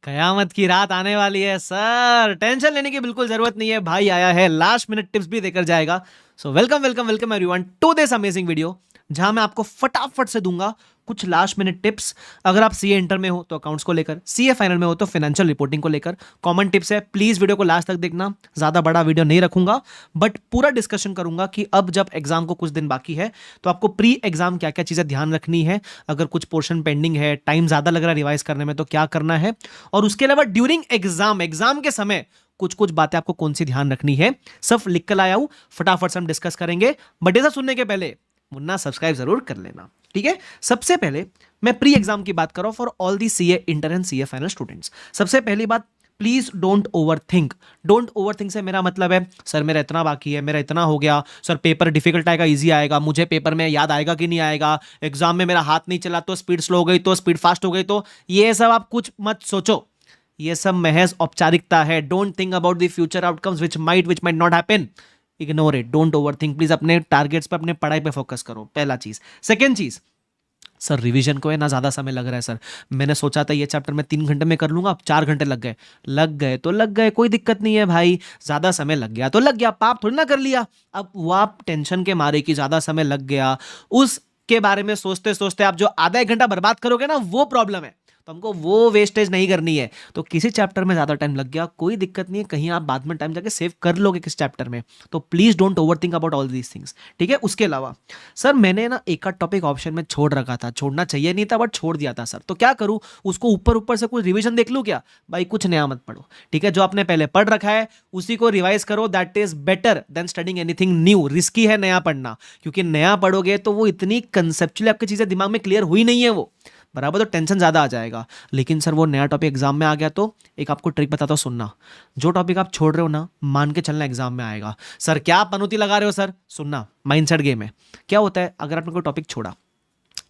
कयामत की रात आने वाली है सर, टेंशन लेने की बिल्कुल जरूरत नहीं है। भाई आया है लास्ट मिनट टिप्स भी देकर जाएगा। So welcome welcome welcome everyone to this amazing video, जहां मैं आपको फटाफट से दूंगा कुछ लास्ट मिनट टिप्स। अगर आप सीए इंटर में हो तो अकाउंट्स को लेकर, सीए फाइनल में हो तो फाइनेंशियल रिपोर्टिंग को लेकर कॉमन टिप्स है। प्लीज वीडियो को लास्ट तक देखना, ज्यादा बड़ा वीडियो नहीं रखूंगा बट पूरा डिस्कशन करूंगा कि अब जब एग्जाम को कुछ दिन बाकी है तो आपको प्री एग्जाम क्या क्या चीजें ध्यान रखनी है, अगर कुछ पोर्शन पेंडिंग है, टाइम ज्यादा लग रहा है रिवाइज करने में तो क्या करना है, और उसके अलावा ड्यूरिंग एग्जाम के समय कुछ कुछ बातें आपको कौन सी ध्यान रखनी है, सब लिख कर आया हूं। फटाफट से हम डिस्कस करेंगे, बट ऐसा सुनने के पहले मुन्ना सब्सक्राइब जरूर कर लेना, ठीक है। सबसे पहले मैं प्री एग्जाम की बात कर रहा हूं for all the CA inter and CA final students. सबसे पहली बात, please don't over think. Don't over think से मेरा मतलब है सर मेरा इतना बाकी है, मेरा इतना हो गया, सर पेपर डिफिकल्ट आएगा इजी आएगा, मुझे पेपर में याद आएगा कि नहीं आएगा, एग्जाम में मेरा हाथ नहीं चला तो स्पीड स्लो हो गई तो स्पीड फास्ट हो गई, तो ये सब आप कुछ मत सोचो। ये सब महज औपचारिकता है। Don't think about the future outcomes which might not happen. Ignore it, don't over think. Please अपने टारगेट्स पे, अपने पढ़ाई पे फोकस करो, पहला चीज। सेकेंड चीज, सर रिवीजन को है ना ज्यादा समय लग रहा है सर, मैंने सोचा था ये चैप्टर मैं 3 घंटे में कर लूंगा, अब 4 घंटे लग गए तो लग गए, कोई दिक्कत नहीं है भाई। ज्यादा समय लग गया तो लग गया, पाप थोड़ी ना कर लिया। अब वो आप टेंशन के मारे कि ज्यादा समय लग गया, उसके बारे में सोचते सोचते आप जो आधा एक घंटा बर्बाद करोगे ना, वो प्रॉब्लम है। तो हमको वो वेस्टेज नहीं करनी है। तो किसी चैप्टर में ज्यादा टाइम लग गया कोई दिक्कत नहीं है, कहीं आप बाद में टाइम जाके सेव कर लोगे किस चैप्टर में। तो please don't over think about all these things, ठीक है। उसके अलावा सर मैंने ना एक आध टॉपिक ऑप्शन में छोड़ रखा था, छोड़ना चाहिए नहीं था बट छोड़ दिया था सर, तो क्या करूं, उसको ऊपर ऊपर से कुछ रिवीजन देख लूं क्या? भाई कुछ नया मत पढ़ो, ठीक है। जो आपने पहले पढ़ रखा है उसी को रिवाइज करो, that is better than studying anything new. Risky है नया पढ़ना, क्योंकि नया पढ़ोगे तो वो इतनी कंसेप्चुअली आपकी चीजें दिमाग में क्लियर हुई नहीं है वो बराबर, तो टेंशन ज्यादा आ जाएगा। लेकिन सर वो नया टॉपिक एग्जाम में आ गया तो एक आपको ट्रिक बताता हूं, सुनना। जो टॉपिक आप छोड़ रहे हो ना, मान के चलना एग्जाम में आएगा। सर क्या पनौती लगा रहे हो सर, सुनना। माइंडसेट गेम है। क्या होता है, अगर आपने कोई टॉपिक छोड़ा,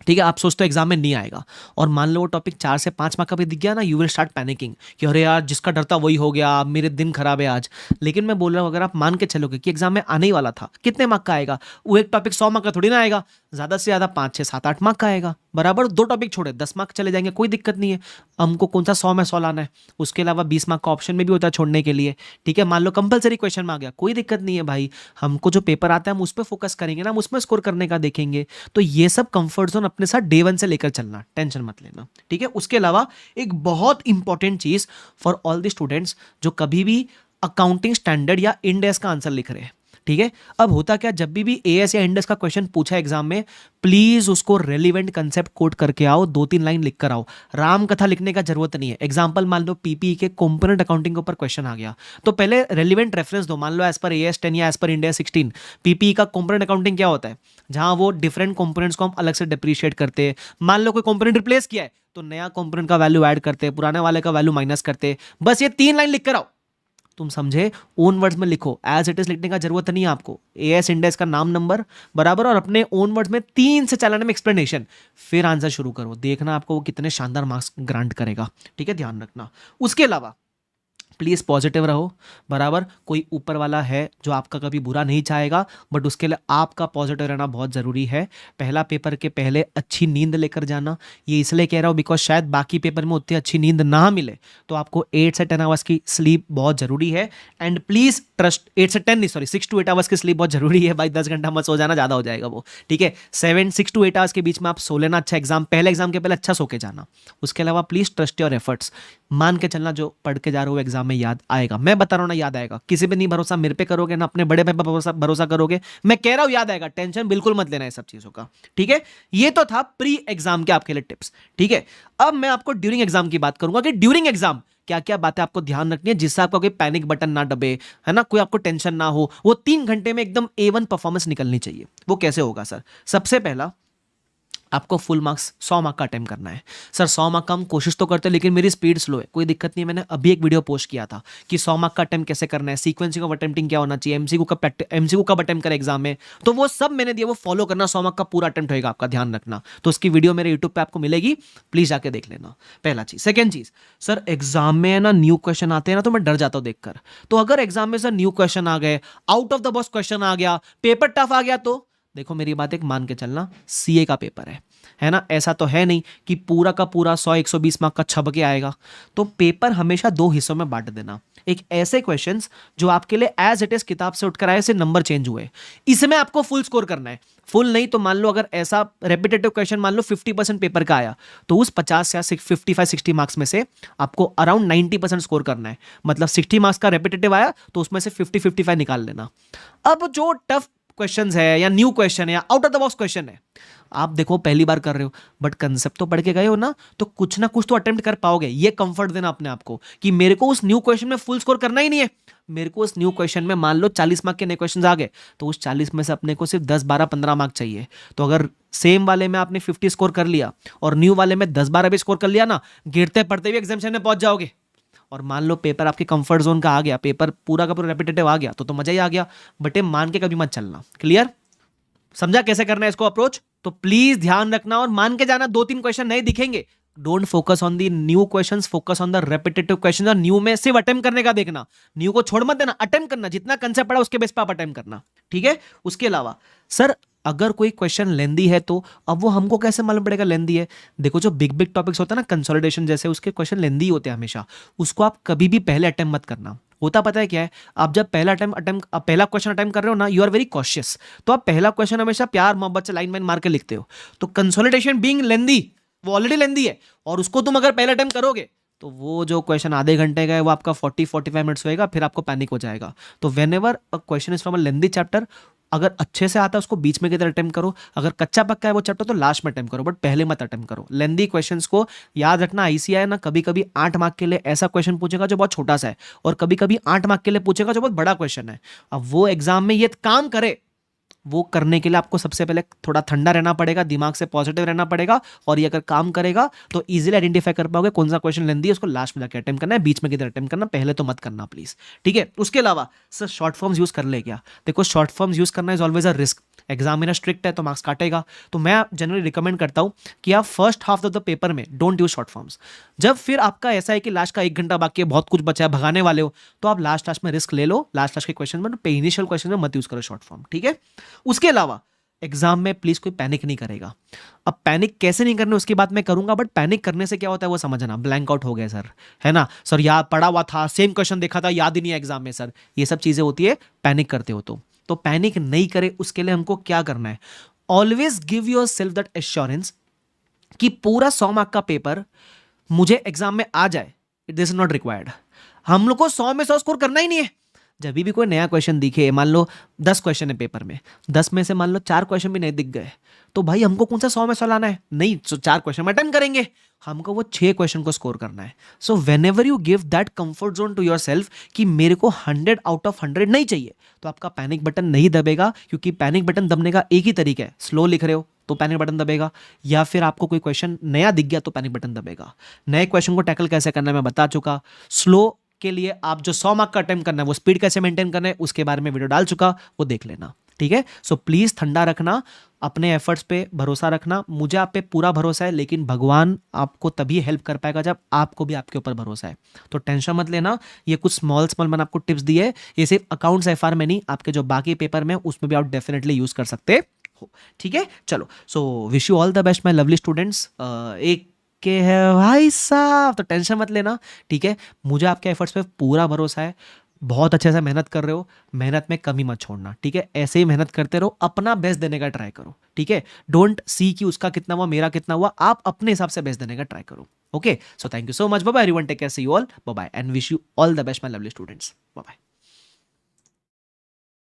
ठीक है, आप सोचते हो एग्जाम में नहीं आएगा, और मान लो वो टॉपिक 4 से 5 मार्क का भी दिख गया ना, यू विल स्टार्ट पैनिकिंग कि अरे यार जिसका डर था वही हो गया, मेरे दिन खराब है आज। लेकिन मैं बोल रहा हूँ अगर आप मान के चलोगे कि एग्जाम में आने ही वाला था, कितने मार्क का आएगा? वो एक टॉपिक 100 मार्क का थोड़ी ना आएगा, ज्यादा से ज्यादा 5 6 7 8 मार्क का आएगा बराबर। 2 टॉपिक छोड़े 10 मार्क चले जाएंगे, कोई दिक्कत नहीं है। हमको कौन सा 100 में 100 लाना है, उसके अलावा 20 मार्क का ऑप्शन में भी होता है छोड़ने के लिए, ठीक है। मान लो कंपलसरी क्वेश्चन में आ गया, कोई दिक्कत नहीं है भाई, हमको जो पेपर आता है हम उस पर फोकस करेंगे ना, हम उसमें स्कोर करने का देखेंगे। तो ये सब कंफर्ट जोन अपने साथ डे 1 से लेकर चलना, टेंशन मत लेना, ठीक है। उसके अलावा एक बहुत इंपॉर्टेंट चीज फॉर ऑल द स्टूडेंट्स जो कभी भी अकाउंटिंग स्टैंडर्ड या इंड एस का आंसर लिख रहे हैं, ठीक है। अब होता क्या, जब भी एएस या इंडेक्स का क्वेश्चन पूछा एग्जाम में, प्लीज उसको रेलिवेंट कंसेप्ट कोट करके आओ, 2-3 लाइन लिख कर आओ। राम कथा लिखने का जरूरत नहीं है। एग्जांपल मान लो पीपीई के कंपोनेंट अकाउंटिंग के ऊपर क्वेश्चन आ गया, तो पहले रेलिवेंट रेफरेंस दो। मान लो एज पर एएस 10 या एज पर इंडिया 16 पीपीई का कंपोनेंट अकाउंटिंग क्या होता है, जहां वो डिफरेंट कंपोनेंट्स को हम अलग से डिप्रिशिएट करते हैं। मान लो कोई कंपोनेंट रिप्लेस किया है तो नया कंपोनेंट का वैल्यू ऐड करते हैं, पुराने वाले का वैल्यू माइनस करते हैं। बस ये 3 लाइन लिख कर आओ, तुम समझे, ओन वर्ड्स में लिखो, एज इट इज लिखने का जरूरत नहीं है आपको। एएस इंडेक्स का नाम नंबर बराबर, और अपने ओन वर्ड्स में 3 से 4 लाइन में एक्सप्लेनेशन, फिर आंसर शुरू करो। देखना आपको वो कितने शानदार मार्क्स ग्रांट करेगा, ठीक है, ध्यान रखना। उसके अलावा प्लीज पॉजिटिव रहो बराबर। कोई ऊपर वाला है जो आपका कभी बुरा नहीं चाहेगा, बट उसके लिए आपका पॉजिटिव रहना बहुत जरूरी है। पहला पेपर के पहले अच्छी नींद लेकर जाना, ये इसलिए कह रहा हूं बिकॉज शायद बाकी पेपर में उतनी अच्छी नींद ना मिले, तो आपको 8 से 10 आवर्स की स्लीप बहुत जरूरी है। एंड प्लीज ट्रस्ट, 8 से 10 नहीं, सॉरी 6 to 8 आवर्स की स्लीप बहुत जरूरी है भाई। 10 घंटा मत सो जाना, ज्यादा हो जाएगा वो, ठीक है। 6 to 8 आवर्स के बीच में आप सो लेना। अच्छा एग्जाम, पहले एग्जाम के पहले अच्छा सो के जाना। उसके अलावा प्लीज ट्रस्ट योर एफर्ट्स, मान के चलना जो पढ़ के जा रहे हो एग्जाम में याद आएगा। मैं बता रहा हूं ना, याद आएगा। किसी पे नहीं भरोसा, मेरे पे करोगे ना, अपने बड़े भाई पे भरोसा करोगे, मैं कह रहा हूं याद आएगा। टेंशन बिल्कुल मत लेना ये सब चीजों का, ठीक है। ये तो था प्री एग्जाम के आपके लिए टिप्स, ठीक है। अब मैं आपको ड्यूरिंग एग्जाम की बात करूंगा कि ड्यूरिंग एग्जाम क्या क्या बातें आपको ध्यान रखनी है, जिससे आपका कोई पैनिक बटन ना दबे, है ना, कोई आपको टेंशन ना हो। वो 3 घंटे में एकदम A1 परफॉर्मेंस निकलनी चाहिए। वो कैसे होगा सर? सबसे पहला, आपको फुल मार्क्स 100 मार्क का अटेम्प्ट करना है। सर 100 मार्क का हम कोशिश तो करते हैं, लेकिन मेरी स्पीड स्लो है, कोई दिक्कत नहीं है। मैंने अभी एक वीडियो पोस्ट किया था कि 100 मार्क का अटेम्प्ट कैसे करना है, सीक्वेंसिंग ऑफ अटेम्प्टिंग क्या होना चाहिए, एमसीक्यू कब अटेम्प्ट करें एग्जाम में, तो वो सब मैंने दिया, वो फॉलो करना। 100 मार्क का पूरा अटेम्प्ट होगा आपका, ध्यान रखना। तो उसकी वीडियो मेरे यूट्यूब पे आपको मिलेगी, प्लीज जाके देख लेना। पहला चीज। सेकंड चीज, सर एग्जाम में ना न्यू क्वेश्चन आते हैं ना, तो मैं डर जाता हूं देखकर। तो अगर एग्जाम में सर न्यू क्वेश्चन आ गए, out of the box question आ गया, पेपर टफ आ गया, तो देखो मेरी बात एक मान के चलना, सीए का पेपर है ना, ऐसा तो है नहीं कि पूरा का पूरा 100-120 मार्क का छप के आएगा। तो पेपर हमेशा दो हिस्सों में बांट देना। एक ऐसे क्वेश्चंस जो आपके लिए एज इट इज किताब से उठकर आए से नंबर चेंज हुए, इसमें आपको फुल स्कोर करना है। फुल नहीं तो मान लो अगर ऐसा रेपिटेटिव क्वेश्चन मान लो 50% पेपर का आया, तो उस 50 या 55-60 मार्क्स में से आपको अराउंड 90% स्कोर करना है। मतलब 60 मार्क्स का रेपिटेटिव आया तो उसमें से 50-55 निकाल लेना। अब जो टफ क्वेश्चंस है या न्यू क्वेश्चन है या out of the box question है, आप देखो पहली बार कर रहे हो बट कंसेप्ट तो पढ़ के गए हो ना, तो कुछ ना कुछ तो अटेम्प्ट कर पाओगे। ये कंफर्ट देना अपने आप को कि मेरे को उस न्यू क्वेश्चन में फुल स्कोर करना ही नहीं है। मेरे को उस न्यू क्वेश्चन में मान लो 40 मार्क के नए क्वेश्चन आ गए, तो उस 40 में से अपने को सिर्फ 10-12-15 मार्क चाहिए। तो अगर सेम वाले में आपने 50 स्कोर कर लिया और न्यू वाले में 10-12 भी स्कोर कर लिया ना, गिरते पड़ते भी एग्जामिनेशन में पहुंच जाओगे। और मान लो पेपर आपके कंफर्ट जोन का आ गया, पेपर पूरा का पूरा रेपिटेटिव आ गया, तो मजा ही आ गया। बट ये मान के कभी मत चलना। क्लियर? समझा कैसे करना है इसको अप्रोच? तो प्लीज ध्यान रखना और मान के जाना, 2-3 क्वेश्चन नहीं दिखेंगे, don't focus on the new questions, focus on the repetitive question. और न्यू में सिर्फ अटेम्प्ट करने का देखना, न्यू को छोड़ मत देना, अटेम्प्ट करना, जितना कंसेप्ट पड़ा उसके बेस पर आप अटेम्प्ट करना। ठीक है? उसके अलावा सर अगर कोई क्वेश्चन लेंदी है तो अब वो हमको कैसे मालूम पड़ेगा लेंदी है? देखो जो बिग बिग टॉपिक्स होता है ना, कंसोलिडेशन जैसे, उसके क्वेश्चन लेंदी होते हैं हमेशा। उसको आप कभी भी पहले अटेम्प्ट मत करना। होता पता है क्या है, आप जब पहला क्वेश्चन अटेम्प्ट कर रहे हो ना, यू आर वेरी कॉशियस, तो आप पहला क्वेश्चन हमेशा प्यार मोहब्बत से लाइन वाइन मार के लिखते हो। तो कंसोलिडेशन बीइंग लेंदी, वो ऑलरेडी लेंदी है, और उसको तुम अगर पहले अटेम्प्ट करोगे तो वो जो क्वेश्चन आधे घंटे का है वो आपका 40-45 मिनट्स होएगा, फिर आपको पैनिक हो जाएगा। तो whenever a question is from a lengthy chapter, अगर अच्छे से आता है उसको बीच में किधर अटेम्प्ट करो, अगर कच्चा पक्का है वो चैप्टर तो लास्ट में अटेम्प्ट करो, बट पहले मत अटेम्प्ट करो। लेंदी क्वेश्चंस को याद रखना, आईसीआई ना कभी कभी 8 मार्क के लिए ऐसा क्वेश्चन पूछेगा जो बहुत छोटा सा है, और कभी कभी 8 मार्क के लिए पूछेगा जो बहुत बड़ा क्वेश्चन है। अब वो एग्जाम में ये काम करे, वो करने के लिए आपको सबसे पहले थोड़ा ठंडा रहना पड़ेगा, दिमाग से पॉजिटिव रहना पड़ेगा, और ये अगर काम करेगा तो इजीली आइडेंटिफाई कर पाओगे कौन सा क्वेश्चन लेंदी है, उसको लास्ट में जाकर अटेम्प्ट करना है, बीच में किधर अटेम्प्ट करना, पहले तो मत करना प्लीज। ठीक है? उसके अलावा सर शॉर्ट फॉर्म्स यूज कर ले क्या? देखो शॉर्ट फॉर्म्स यूज करना is always a risk. Examiner strict है तो मार्क्स काटेगा, तो मैं जनरली रिकमेंड करता हूं कि आप first half of the paper में डोंट यूज शॉर्ट फॉर्म्स। जब फिर आपका ऐसा है कि लास्ट का 1 घंटा बाकी है, बहुत कुछ बचा है, भगाने वाले हो, तो आप लास्ट में रिस्क ले लो, लास्ट के क्वेश्चन में, इनिशियल क्वेश्चन में मत यूज करो शॉर्ट फॉर्म। ठीक है? उसके अलावा एग्जाम में प्लीज कोई पैनिक नहीं करेगा। अब पैनिक कैसे नहीं करने उसकी बात मैं करूंगा, बट पैनिक करने से क्या होता है वो समझना। ब्लैंक आउट हो गया सर, है ना सर, याद पड़ा हुआ था, सेम क्वेश्चन देखा था, याद ही नहीं है एग्जाम में सर, ये सब चीजें होती है पैनिक करते हो। तो पैनिक नहीं करे उसके लिए हमको क्या करना है? Always give your self that assurance कि पूरा 100 मार्क का पेपर मुझे एग्जाम में आ जाए, दिस इज नॉट रिक्वायर्ड। हम लोग को 100 में 100 स्कोर करना ही नहीं है। जब भी कोई नया क्वेश्चन दिखे, मान लो 10 क्वेश्चन है पेपर में, 10 में से मान लो 4 क्वेश्चन भी नहीं दिख गए, तो भाई हमको कौन सा 100 में 100 लाना है? नहीं, तो 4 क्वेश्चन में अटेम्प्ट करेंगे, हमको वो 6 क्वेश्चन को स्कोर करना है। So whenever you give that comfort zone to yourself कि मेरे को 100 आउट ऑफ 100 नहीं चाहिए, तो आपका पैनिक बटन नहीं दबेगा। क्योंकि पैनिक बटन दबने का एक ही तरीका है, स्लो लिख रहे हो तो पैनिक बटन दबेगा, या फिर आपको कोई क्वेश्चन नया दिख गया तो पैनिक बटन दबेगा। नए क्वेश्चन को टैकल कैसे करना है मैं बता चुका। स्लो के लिए आप जो 100 मार्क का अटेम्प्ट करना है वो स्पीड कैसे मेंटेन करना है उसके बारे में वीडियो डाल चुका, वो देख लेना। ठीक है? सो प्लीज ठंडा रखना, अपने एफर्ट्स पे भरोसा रखना। मुझे आप पे पूरा भरोसा है, लेकिन भगवान आपको तभी हेल्प कर पाएगा जब आपको भी आपके ऊपर भरोसा है। तो टेंशन मत लेना, ये कुछ स्मॉल मैंने आपको टिप्स दिए, ये सिर्फ अकाउंट्स एफआर में नहीं, आपके जो बाकी पेपर में उसमें भी आप डेफिनेटली यूज कर सकते हो। ठीक है? चलो, so wish you all the best my lovely students. एक के है भाई साहब, तो टेंशन मत लेना। ठीक है? मुझे आपके एफर्ट्स पे पूरा भरोसा है, बहुत अच्छे से मेहनत कर रहे हो, मेहनत में कमी मत छोड़ना। ठीक है? ऐसे ही मेहनत करते रहो, अपना बेस्ट देने का ट्राई करो। ठीक है? डोंट सी कि उसका कितना हुआ मेरा कितना हुआ, आप अपने हिसाब से बेस्ट देने का ट्राई करो। Okay? So thank you so much, bye bye everyone, take care, see you all, bye bye and wish you all the best my lovely students, bye bye.